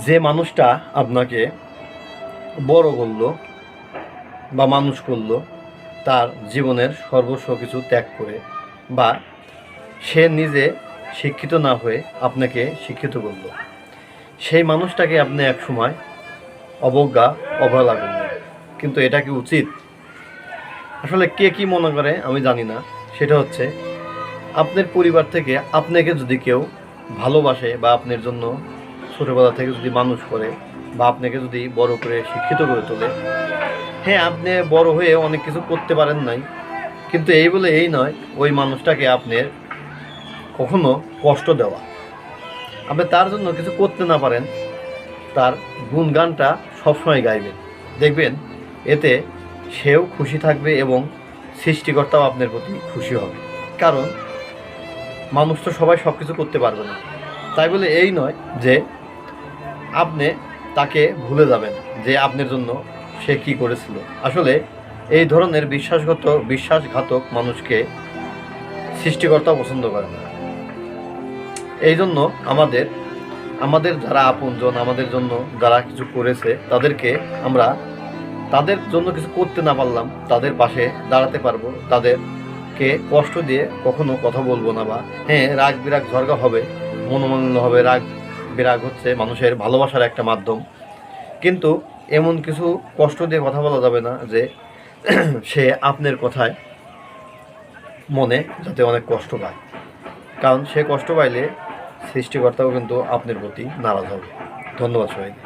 যে মানুষটা আপনাকে বড় করলো বা মানুষ করলো, তার জীবনের সর্বস্ব কিছু ত্যাগ করে, বা সে নিজে শিক্ষিত না হয়ে আপনাকে শিক্ষিত করলো, সেই মানুষটাকে আপনি এক সময় অবহেলা করলেন। কিন্তু এটা কি উচিত? আসলে কে কি মনে করে আমি জানি না। সেটা হচ্ছে, আপনার পরিবার থেকে আপনাকে যদি কেউ ভালোবাসে বা আপনার জন্য ছোটোবেলা থেকে যদি মানুষ করে বা আপনাকে যদি বড় করে শিক্ষিত করে তোলে, হ্যাঁ, আপনি বড় হয়ে অনেক কিছু করতে পারেন নাই, কিন্তু এই বলে এই নয় ওই মানুষটাকে আপনার কখনো কষ্ট দেওয়া। আপনি তার জন্য কিছু করতে না পারেন, তার গুণগানটা সবসময় গাইবেন, দেখবেন এতে সেও খুশি থাকবে এবং সৃষ্টিকর্তাও আপনার প্রতি খুশি হবে। কারণ মানুষ তো সবাই সব কিছু করতে পারবে না। তাই বলে এই নয় যে আপনি তাকে ভুলে যাবেন যে আপনার জন্য সে কি করেছিল। আসলে এই ধরনের বিশ্বাসঘাতক মানুষকে সৃষ্টিকর্তা পছন্দ করে না। এই জন্য আমাদের যারা আপনজন, আমাদের জন্য যারা কিছু করেছে, আমরা তাদের জন্য কিছু করতে না পারলাম, তাদের পাশে দাঁড়াতে পারবো, তাদেরকে কষ্ট দিয়ে কখনো কথা বলবো না। বা হ্যাঁ, রাগ বিরাগ ঝগড়া হবে, মনোমালিন্য হবে। রাগ বিরাগ হচ্ছে মানুষের ভালোবাসার একটা মাধ্যম, কিন্তু এমন কিছু কষ্ট দিয়ে কথা বলা যাবে না যে সে আপনার কথায় মনে যাতে অনেক কষ্ট পায়। কারণ সে কষ্ট পাইলে সৃষ্টিকর্তাও কিন্তু আপনার প্রতি নারাজ হবে। ধন্যবাদ সবাইকে।